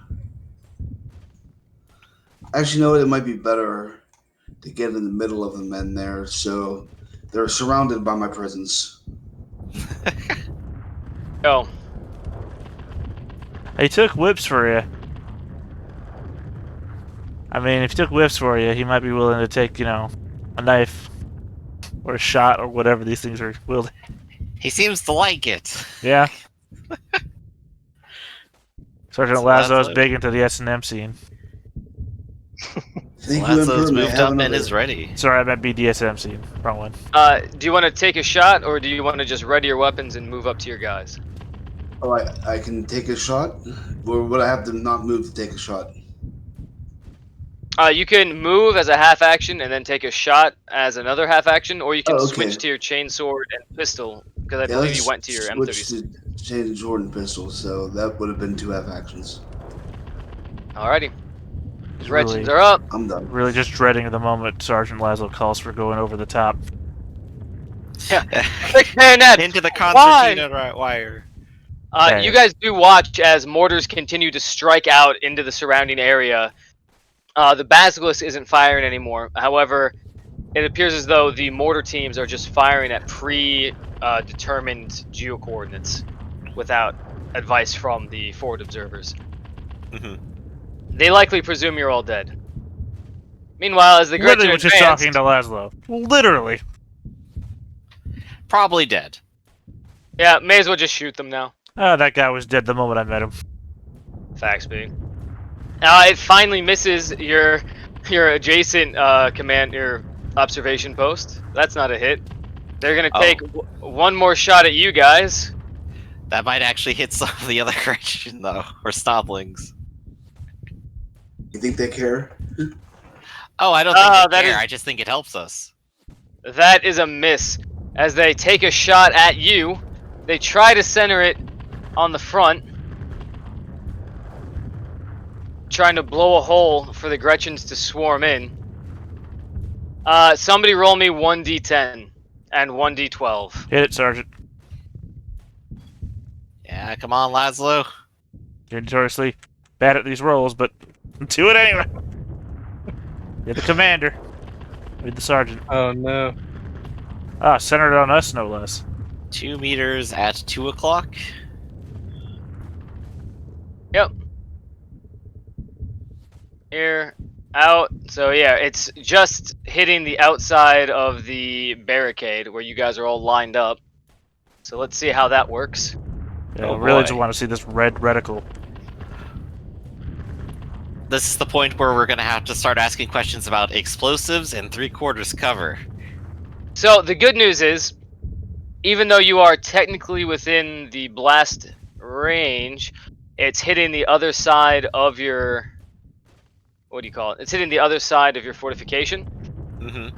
Actually, you know what? It might be better to get in the middle of the men there, so they're surrounded by my presence. Oh. He took whips for you. I mean, if he took whips for you, he might be willing to take, a knife or a shot or whatever these things are wielding. He seems to like it. Yeah. Sergeant So Lazo's that's big into the S&M scene. Thank you, Lazo's Emperor. May I moved have up and another? is ready. Sorry, I meant BDSM scene. Wrong one. Do you want to take a shot, or do you want to just ready your weapons and move up to your guys? Oh, I can take a shot? Or would I have to not move to take a shot? You can move as a half action and then take a shot as another half action, or you can Oh, okay. switch to your chainsword and pistol, because I Yeah, believe let's you went to your switch M30s. to change Jordan pistol, so that would have been 2 half actions. Alrighty. He's Regiments really, are up. I'm done. really just dreading the moment Sergeant Laszlo calls for going over the top. Quick bayonet! Into the concertina wire. You guys do watch as mortars continue to strike out into the surrounding area. The Basilisk isn't firing anymore. However, it appears as though the mortar teams are just firing at pre-determined geo-coordinates without advice from the forward observers. Mhm. They likely presume you're all dead. Meanwhile, as the Gretchen Literally was just advanced, talking to Laszlo. Literally. Probably dead. yeah, may as well just shoot them now. That guy was dead the moment I met him. Facts being. It finally misses your adjacent your observation post. That's not a hit. They're gonna take one more shot at you guys. That might actually hit some of the other Gretchen, though, or Snotlings. You think they care? Oh, I don't think they that care. is- I just think it helps us. That is a miss. As they take a shot at you, they try to center it on the front, trying to blow a hole for the Gretchens to swarm in. Somebody roll me 1d10 and 1d12. Hit it, Sergeant. Yeah, come on, Laszlo. You're notoriously bad at these rolls, but do it anyway. You're the commander. You're the sergeant. Oh no. Centered on us, no less. 2 meters at 2 o'clock. Yep. Here, out. So yeah, it's just hitting the outside of the barricade where you guys are all lined up. So let's see how that works. Yeah, Oh, I really boy. just want to see this red reticle. This is the point where we're going to have to start asking questions about explosives and 3/4 cover. So the good news is, even though you are technically within the blast range, it's hitting the other side of your... What do you call it? It's hitting the other side of your fortification. Mm-hmm.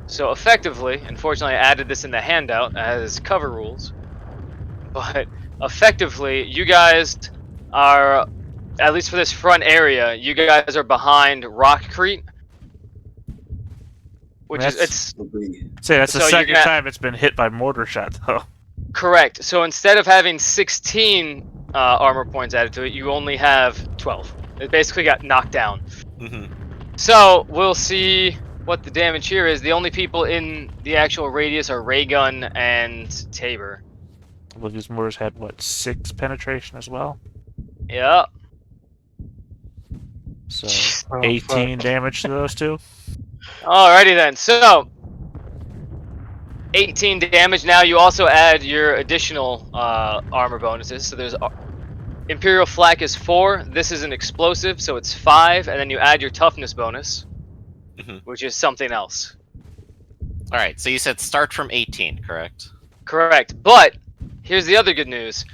So effectively, unfortunately, I added this in the handout as cover rules. But effectively, you guys are, at least for this front area, you guys are behind Rockcrete, which is it's Say that's the So you're second gonna- time it's been hit by mortar shot, though. correct. So instead of having 16 armor points added to it, you only have 12. It basically got knocked down. Hmm. So we'll see what the damage here is. The only people in the actual radius are Raygun and Tabor. Well, these mortars had what, 6 penetration as well, Yeah. so Oh, 18 fuck. damage to those two. Alrighty then. So 18 damage. Now you also add your additional armor bonuses. So there's Imperial Flak is 4. This is an explosive, so it's 5, and then you add your toughness bonus, which is something else. All right. So you said start from 18, correct? Correct. But here's the other good news: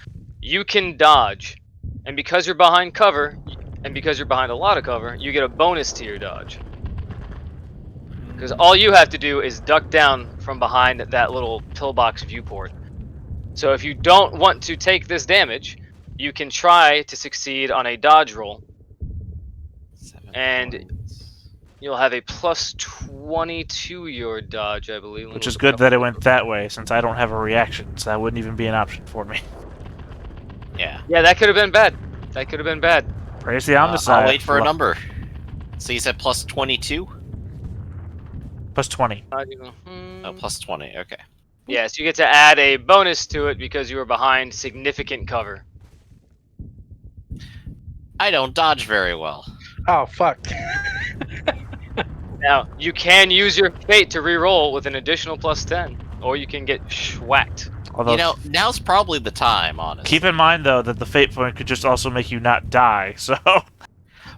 you can dodge, and because you're behind cover, and because you're behind a lot of cover, you get a bonus to your dodge. Because all you have to do is duck down from behind that little pillbox viewport. So if you don't want to take this damage, you can try to succeed on a dodge roll, 7 And- points. you'll have a plus 20 to your dodge, I believe. Which is good that it went that way, since I don't have a reaction, so that wouldn't even be an option for me. Yeah. Yeah, that could have been bad. That could have been bad. Praise the Omnicide. I'll wait for a number. So you said plus 22? Plus 20. Oh, plus 20. Okay. Yes, you get to add a bonus to it because you were behind significant cover. I don't dodge very well. Oh fuck. Now, you can use your fate to re-roll with an additional plus 10, or you can get schwacked. Although, You know, now's probably the time, honestly. keep in mind, though, that the fate point could just also make you not die, so...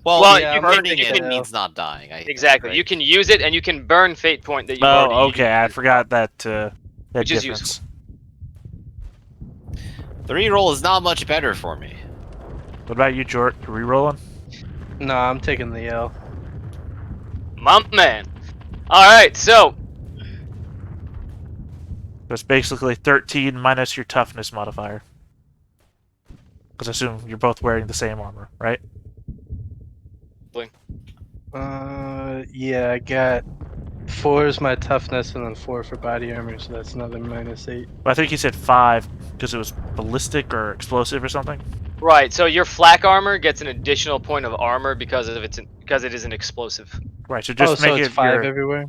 Well, yeah, you burning can- it means not dying. Exactly. Right? You can use it, and you can burn fate point that you already Oh, okay, I used. forgot that, Which is difference. The reroll is not much better for me. What about you, Jort? You re-rolling? No, I'm taking the L. My man. Alright, so It's basically 13 minus your toughness modifier. Because I assume you're both wearing the same armor, right? Yeah, I got 4 is my toughness, and then 4 for body armor, so that's another -8. Well, I think you said 5 because it was ballistic or explosive or something. right, so your flak armor gets an additional point of armor because it is an explosive. Right, so just Oh, so make it's it 5 your... everywhere?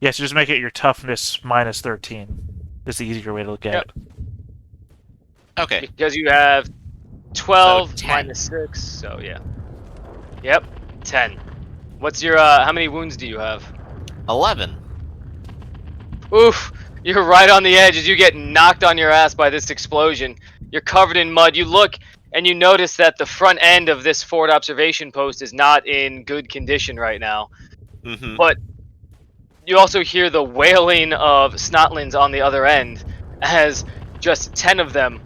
Yeah, so just make it your toughness minus 13. Is the easier way to look at Yep. it. Okay. Because you have 12 So 10. minus 6, so yeah. Yep, 10. What's your how many wounds do you have? 11. Oof, you're right on the edge as you get knocked on your ass by this explosion. You're covered in mud. You look and you notice that the front end of this forward observation post is not in good condition right now. Mm-hmm. But you also hear the wailing of Snotlings on the other end as just 10 of them,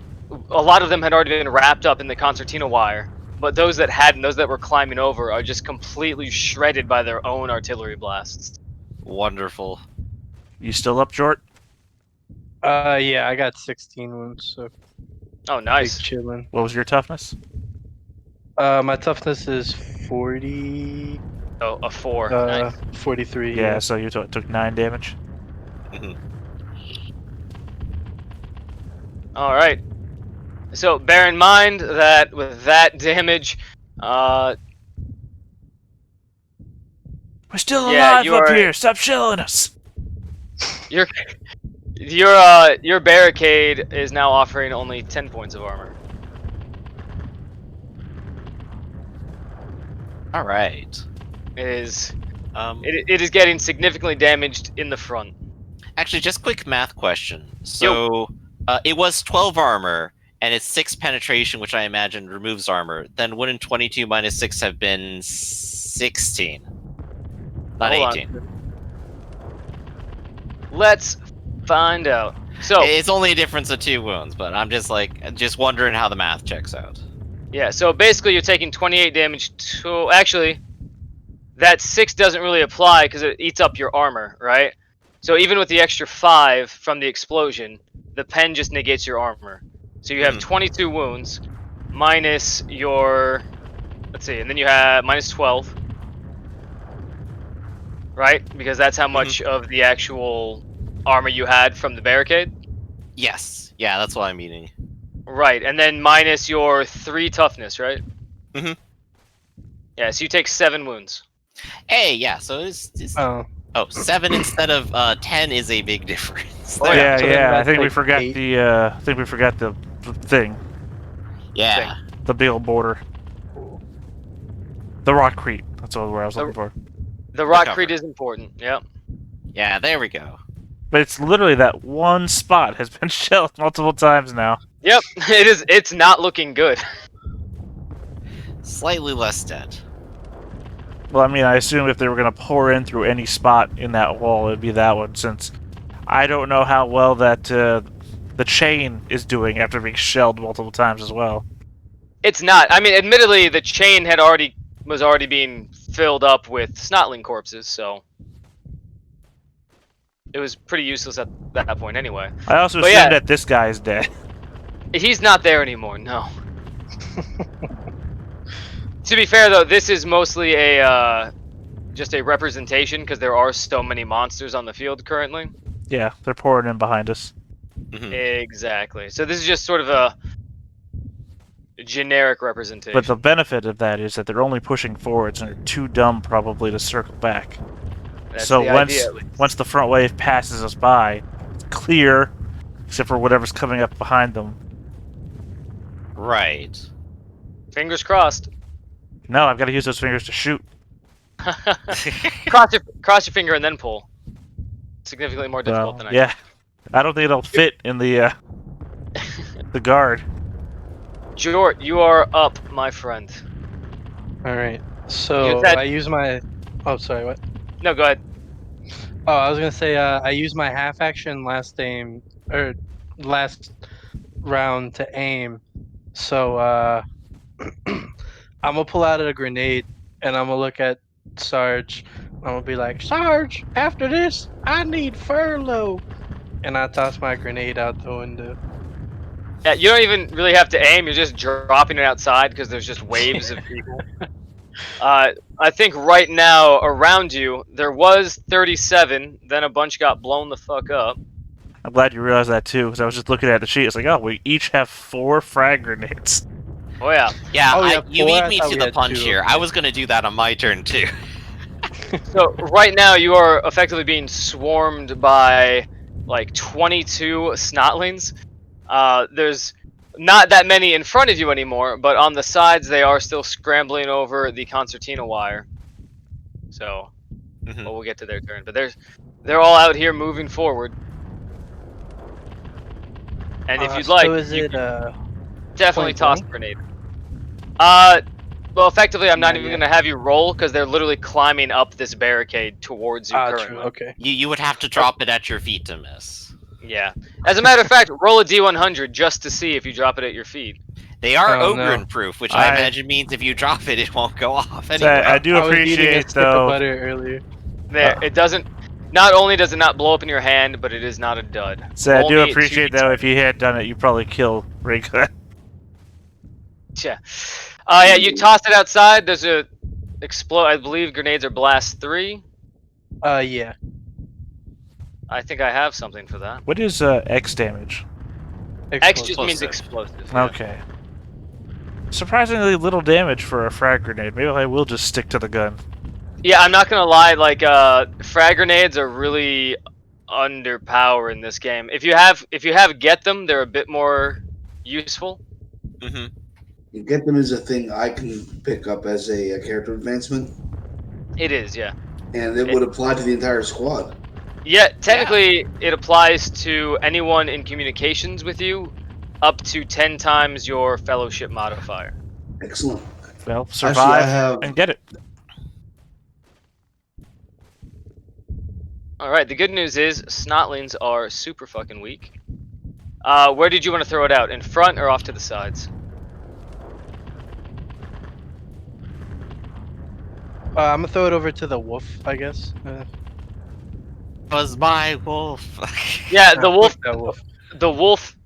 a lot of them had already been wrapped up in the concertina wire, but those that hadn't, those that were climbing over, are just completely shredded by their own artillery blasts. Wonderful. You still up, Jort? Yeah, I got 16 wounds, so Oh, nice. big chillin'. What was your toughness? My toughness is 40, Oh, a 4. Nice. 43. Yeah, so you took 9 damage. Mm-hmm. All right. So bear in mind that with that damage, We're still Yeah, alive you up are- here! Stop shilling us! your barricade is now offering only 10 points of armor. All right. It is Um, it is getting significantly damaged in the front. Actually, just quick math question. So, it was 12 armor, and it's 6 penetration, which I imagine removes armor. Then wouldn't 22 minus 6 have been 16? Not Hold on. 18. Let's find out. So It's only a difference of 2 wounds, but I'm just wondering how the math checks out. yeah, so basically you're taking 28 damage to actually that 6 doesn't really apply because it eats up your armor, right? So even with the extra 5 from the explosion, the pen just negates your armor. So you have 22 wounds minus your, let's see, and then you have minus 12, right? Because that's how much of the actual armor you had from the barricade. Yes. Yeah, that's what I'm meaning. Right, and then minus your 3 toughness, right? Mhm. Yeah, so you take 7 wounds. Hey, yeah. So it's 7 instead of 10 is a big difference. Oh, yeah. So then I that's think we like forgot 8. the thing, Yeah. the big old border, the rockcrete. That's what I was looking for. The rock cover. crete is important. Yep. Yeah. There we go. But it's literally that one spot has been shelled multiple times now. Yep. It is. It's not looking good. Slightly less dead. Well, I mean, I assume if they were going to pour in through any spot in that wall, it'd be that one, since I don't know how well that the chain is doing after being shelled multiple times as well. It's not. I mean, admittedly, the chain was already being filled up with Snotling corpses, so it was pretty useless at that point anyway. I also But assume yeah. that this guy is dead. He's not there anymore. No. To be fair, though, this is mostly a just a representation because there are so many monsters on the field currently. Yeah, they're pouring in behind us. Exactly. So this is just sort of a generic representation. But the benefit of that is that they're only pushing forwards and are too dumb probably to circle back. That's So the idea, at least. once the front wave passes us by, it's clear, except for whatever's coming up behind them. Right. Fingers crossed. No, I've got to use those fingers to shoot. cross your finger and then pull. Significantly more difficult than I yeah, I don't think it'll fit in the the guard. Jort, you are up, my friend. All right. So I use my. Oh, sorry. What? No, go ahead. Oh, I was gonna say I used my half action last round to aim. So I'm gonna pull out a grenade and I'm gonna look at Sarge. I'm gonna be like, Sarge, after this, I need furlough. And I toss my grenade out the window. Yeah, you don't even really have to aim. You're just dropping it outside because there's just waves of people. I think right now around you there was 37. Then a bunch got blown the fuck up. I'm glad you realized that too, because I was just looking at the sheet. It's like, oh, we each have 4 frag grenades. Oh yeah. Yeah, Oh, yeah, you 4? beat I me thought to we the had punch 2. here. I was gonna do that on my turn too. So right now you are effectively being swarmed by like 22 Snotlings. There's not that many in front of you anymore, but on the sides they are still scrambling over the concertina wire. So, well, we'll get to their turn, but they're all out here moving forward. And if you'd like, so is you it can definitely point toss a blank? grenade. Well, effectively, I'm not even going to have you roll because they're literally climbing up this barricade towards you currently. True. Okay. You would have to drop it at your feet to miss. Yeah. As a matter of fact, roll a d100 just to see if you drop it at your feet. They are Oh, no. Ogren proof, which I imagine means if you drop it, it won't go off So anyway. I do I was eating a appreciate stick of though. butter earlier. There, it doesn't. Not only does it not blow up in your hand, but it is not a dud. So I do Only appreciate 2d10. though. If you had done it, you probably kill Rinka. Yeah. Yeah, you toss it outside. There's a explode. I believe grenades are blast 3. Yeah. I think I have something for that. What is X damage? X just means Explosive. explosive. Yeah. Okay. Surprisingly little damage for a frag grenade. Maybe I will just stick to the gun. Yeah, I'm not gonna lie. Like, frag grenades are really underpowered in this game. If you have get them, they're a bit more useful. You get them as a thing I can pick up as a character advancement, It is, yeah. and it would apply to the entire squad. Yeah, technically, it applies to anyone in communications with you, up to 10 times your fellowship modifier. Excellent. Well, Actually, survive I have and get it. All right. The good news is Snotlings are super fucking weak. Where did you want to throw it out? In front or off to the sides? I'm gonna throw it over to the wolf, I guess. was my wolf. Yeah, the Ah, wolf. fuck that wolf. The wolf.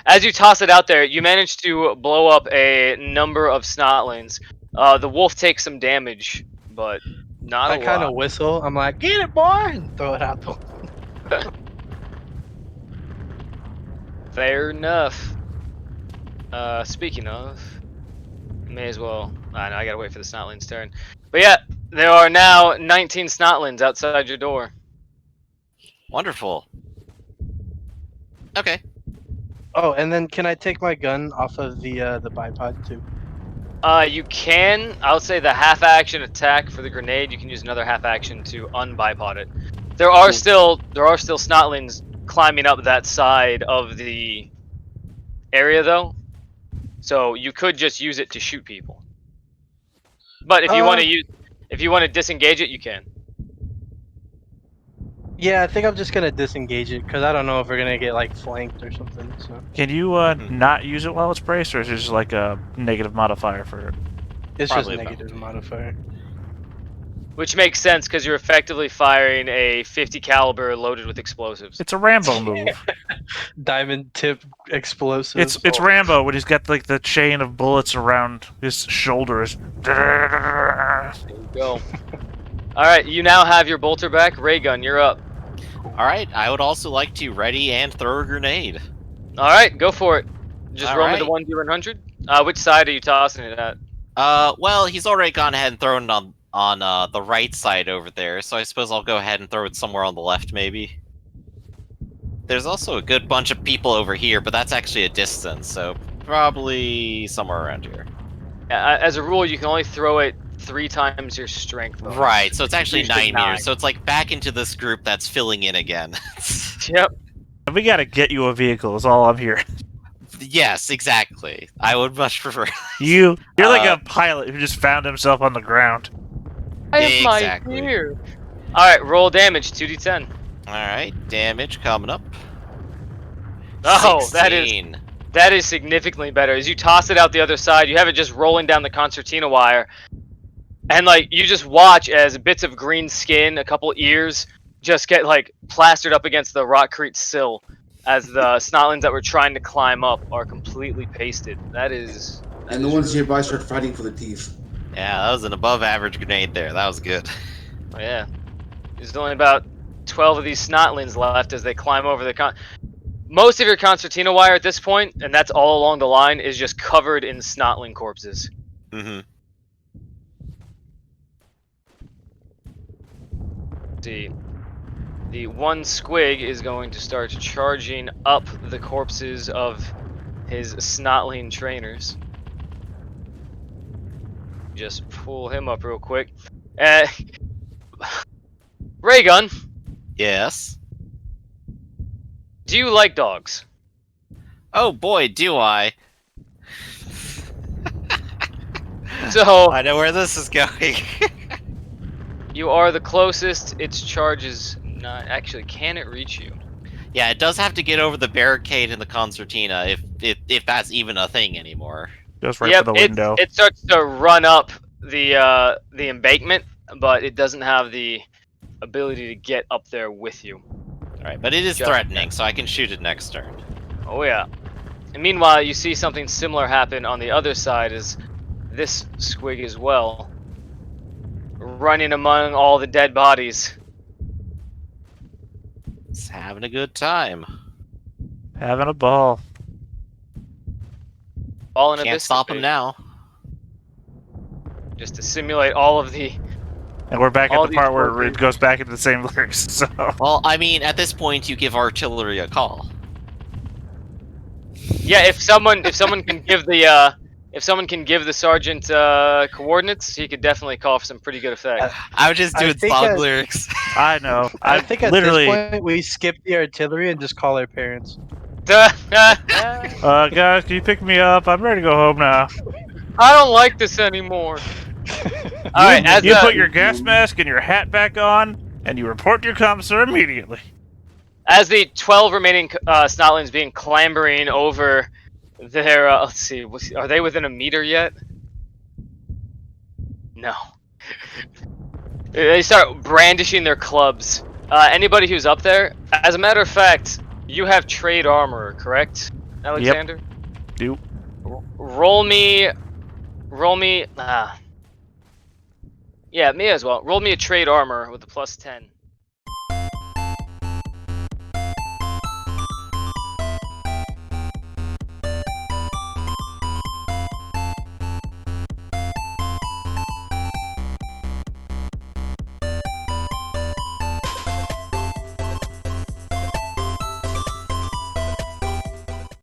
As you toss it out there, you manage to blow up a number of snotlings. The wolf takes some damage, but not a I kind lot. of whistle. I'm like, get it, boy, and throw it out the. Fair enough. Speaking of, may as well. I know I gotta wait for the snotling's turn. But yeah, there are now 19 snotlings outside your door. Wonderful. Okay. Oh, and then can I take my gun off of the bipod too? You can. I'll say the half-action attack for the grenade. You can use another half-action to unbipod it. There are still snotlings climbing up that side of the area, though. So you could just use it to shoot people. But if you want to disengage it, you can. Yeah, I think I'm just gonna disengage it because I don't know if we're gonna get like flanked or something. So Can you not use it while it's braced, or is it just like a negative modifier for it? it's Probably just a negative modifier. Which makes sense because you're effectively firing a 50 caliber loaded with explosives. It's a Rambo move. Diamond tip explosives. It's Oh. Rambo when he's got like the chain of bullets around his shoulders. There you go. Alright, you now have your bolter back. Ray gun, you're up. Alright, I would also like to ready and throw a grenade. Alright, go for it. Just roll me the Alright. 1d100. Which side are you tossing it at? Well, he's already gone ahead and thrown it on the right side over there, so I suppose I'll go ahead and throw it somewhere on the left, maybe. There's also a good bunch of people over here, but that's actually a distance, so probably somewhere around here. As a rule, you can only throw it 3 times your strength bonus. Right, so it's actually Usually 9 9. meters, so it's like back into this group that's filling in again. Yep. We gotta get you a vehicle. Is all I'm hearing. Yes, exactly. I would much prefer. You're like Uh, a pilot who just found himself on the ground. I have Exactly. my gear. Alright, roll damage, 2d10. Alright, damage coming up. Oh, 16. that is significantly better. As you toss it out the other side, you have it just rolling down the concertina wire. And like you just watch as bits of green skin, a couple ears, just get like plastered up against the rockcrete sill as the snotlings that were trying to climb up are completely pasted. That is And the ones nearby start fighting for the teeth. Yeah, that was an above average grenade there. That was good. yeah. There's only about 12 of these snotlings left as they climb over the most of your concertina wire at this point, and that's all along the line, is just covered in snotling corpses. Mm-hmm. See, the one squig is going to start charging up the corpses of his snotling trainers. Just pull him up real quick. Raygun, Yes. do you like dogs? Oh boy, do I. So I know where this is going. you are the closest. Its charge is not actually. Can it reach you? Yeah, it does have to get over the barricade in the concertina, if that's even a thing anymore. Goes right Yep, for the window. it starts to run up the embankment, but it doesn't have the ability to get up there with you. Alright, but it is Just- threatening, so I can shoot it next turn. Oh yeah. And meanwhile, you see something similar happen on the other side as this squig as well, running among all the dead bodies. It's having a good time. Having a ball. All in a Can't stop him now. Just to simulate all of the. And we're back at All the these part where poor it people. goes back into the same lyrics. So Well, I mean, at this point, you give artillery a call. Yeah, if someone can give the sergeant coordinates, he could definitely call for some pretty good effect. I was just I doing think song that- lyrics. I know. I think at literally. this point we skip the artillery and just call our parents. I Guys, can you pick me up? I'm ready to go home now. don't like this anymore. All right, as You the- put your gas mask and your hat back on, and you report to your commissar immediately. As the 12 remaining snotlings being clambering over their, let's see, are they within a meter yet? No. They start brandishing their clubs Anybody who's up there, as a matter of fact, you have trade armor, correct, Alexander? Do. Roll me. Yeah, me as well. Roll me a trade armor with a +10.